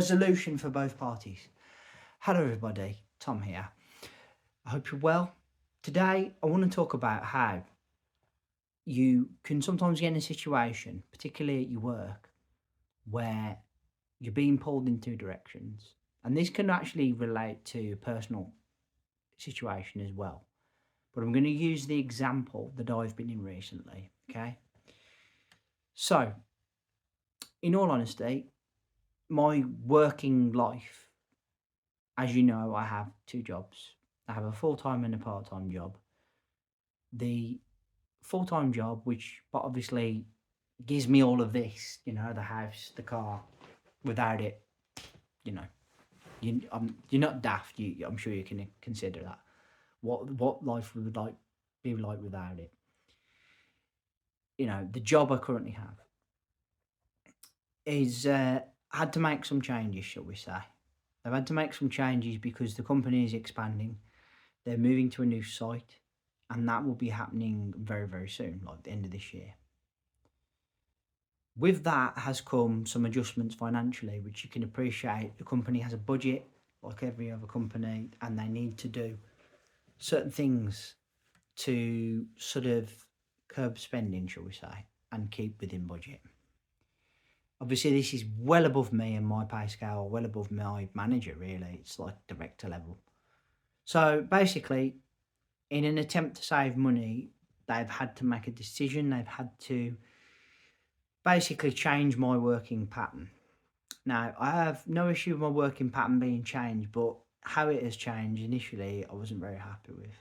resolution for both parties. Hello, everybody. Tom here. I hope you're well. Today, I want to talk about how you can sometimes get in a situation, particularly at your work, where you're being pulled in two directions. And this can actually relate to a personal situation as well. But I'm going to use the example that I've been in recently. Okay. So, in all honesty, my working life, as you know, I have two jobs. I have a full time and a part time job. The full time job, which but obviously gives me all of this, the house, the car. Without it, you know, you're not daft. I'm sure you can consider that. What life would like be like without it. The job I currently have is had to make some changes, shall we say? They've had to make some changes because the company is expanding. They're moving to a new site, and that will be happening very, very soon, like the end of this year. With that has come some adjustments financially, which you can appreciate. The company has a budget, like every other company, and they need to do certain things to sort of curb spending, shall we say, and keep within budget. Obviously, this is well above me and my pay scale, well above my manager, really. It's like director level. So basically, in an attempt to save money, they've had to make a decision. They've had to basically change my working pattern. Now, I have no issue with my working pattern being changed, but how it has changed initially, I wasn't very happy with.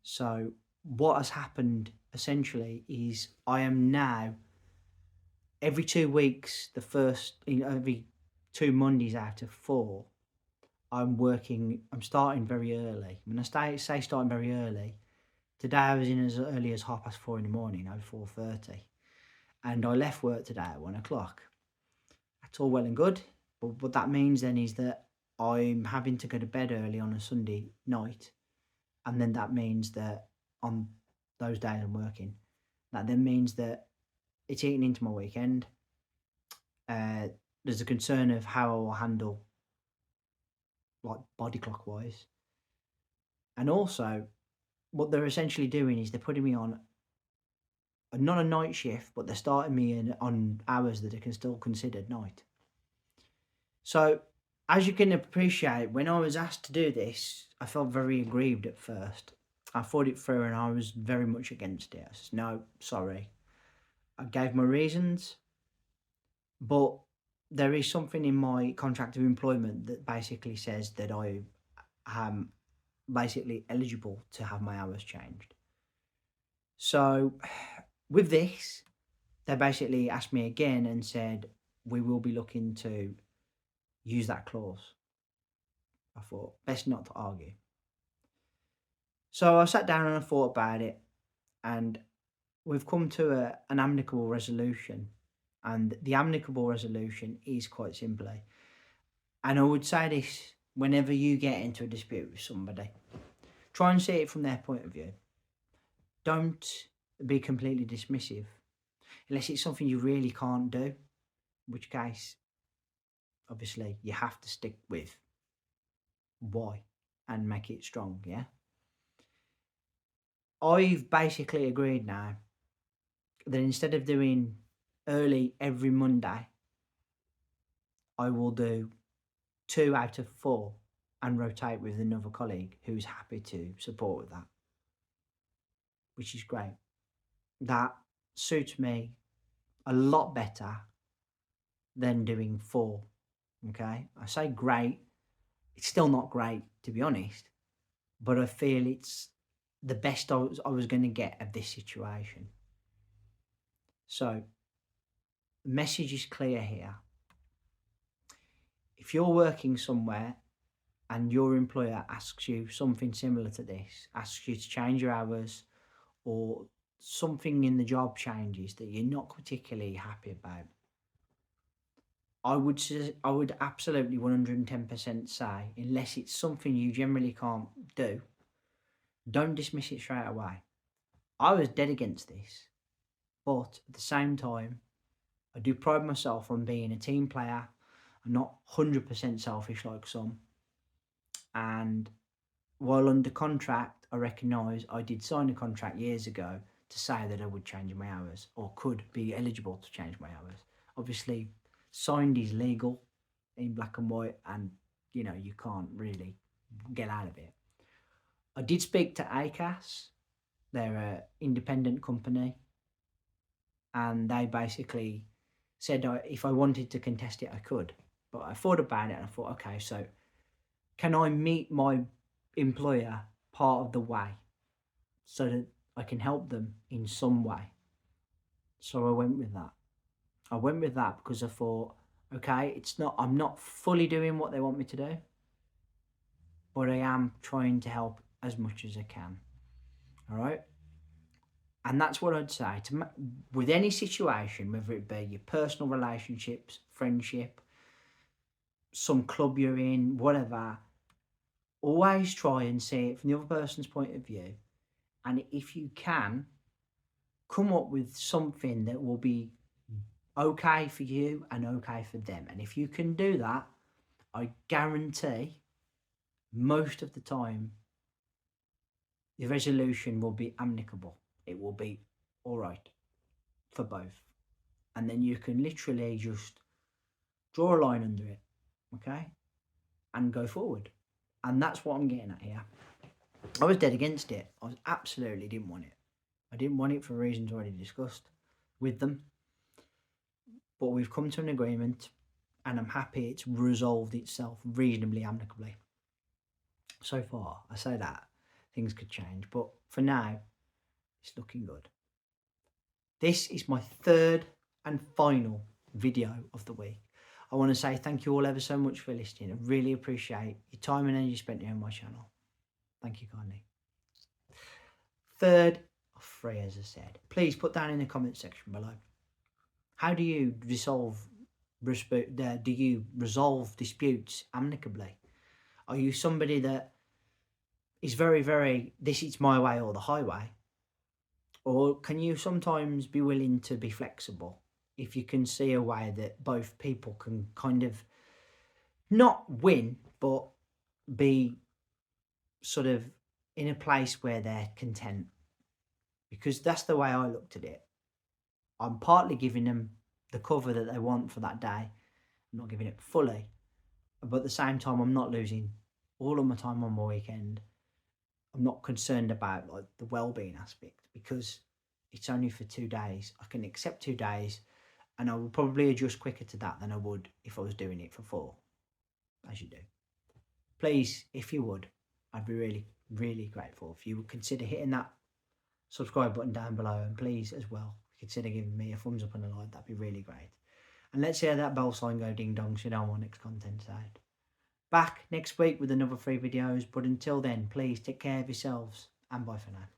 So, what has happened essentially is I am now every 2 weeks, every 2 Mondays out of 4, I'm starting very early. When I say starting very early, today I was in as early as 4:30 in the morning, over 4:30. And I left work today at 1 o'clock. That's all well and good. But what that means then is that I'm having to go to bed early on a Sunday night. And then that means that on those days I'm working, that then means that it's eating into my weekend. There's a concern of how I will handle, like body clock wise. And also, what they're essentially doing is they're putting me on not a night shift, but they're starting me on hours that are still considered night. So, as you can appreciate, when I was asked to do this, I felt very aggrieved at first. I thought it through and I was very much against it. I said, no, sorry. I gave my reasons, but there is something in my contract of employment that basically says that I am basically eligible to have my hours changed. So, with this, they basically asked me again and said, we will be looking to use that clause. I thought, best not to argue. So I sat down and I thought about it, and we've come to an amicable resolution. And the amicable resolution is quite simply, and I would say this whenever you get into a dispute with somebody, try and see it from their point of view. Don't be completely dismissive, unless it's something you really can't do, in which case, obviously, you have to stick with why and make it strong, yeah? I've basically agreed now that instead of doing early every Monday, I will do 2 out of 4 and rotate with another colleague who's happy to support with that, which is great. That suits me a lot better than doing 4. Okay, I say great, it's still not great to be honest, but I feel it's the best I was going to get of this situation. So, the message is clear here. If you're working somewhere and your employer asks you something similar to this, asks you to change your hours, or something in the job changes that you're not particularly happy about, I would absolutely 110% say, unless it's something you generally can't do, don't dismiss it straight away. I was dead against this, but at the same time, I do pride myself on being a team player I'm not 100% selfish like some. And while under contract, I recognise I did sign a contract years ago to say that I would change my hours or could be eligible to change my hours. Obviously, signed is legal in black and white, and you know, you can't really get out of it. I did speak to ACAS, they're an independent company, and they basically said if I wanted to contest it, I could. But I thought about it and I thought, okay, so can I meet my employer part of the way so that I can help them in some way? So I went with that. I went with that because I thought, okay, I'm not fully doing what they want me to do, but I am trying to help as much as I can. All right. And that's what I'd say with any situation, whether it be your personal relationships, friendship, some club you're in, whatever, always try and see it from the other person's point of view. And if you can, come up with something that will be okay for you and okay for them. And if you can do that, I guarantee most of the time, the resolution will be amicable. It will be all right for both. And then you can literally just draw a line under it, okay? And go forward. And that's what I'm getting at here. I was dead against it. I absolutely didn't want it. I didn't want it for reasons already discussed with them. But we've come to an agreement, and I'm happy it's resolved itself reasonably amicably. So far, I say that things could change, but for now, it's looking good. This is my third and final video of the week. I want to say thank you all ever so much for listening. I really appreciate your time and energy spent here on my channel. Thank you kindly. Third of three, as I said. Please put down in the comment section below. How do you resolve disputes amicably? Are you somebody that is very, this is my way or the highway? Or can you sometimes be willing to be flexible if you can see a way that both people can kind of not win, but be sort of in a place where they're content? Because that's the way I looked at it. I'm partly giving them the cover that they want for that day. I'm not giving it fully. But at the same time, I'm not losing all of my time on my weekend. I'm not concerned about like the well-being aspect because it's only for 2 days. I can accept 2 days, and I will probably adjust quicker to that than I would if I was doing it for 4, as you do. Please, if you would, I'd be really, really grateful if you would consider hitting that subscribe button down below, and please as well consider giving me a thumbs up and a like. That'd be really great. And let's hear that bell sign go ding dong so you know what next content's out. Back next week with another 3 videos, but until then, please take care of yourselves and bye for now.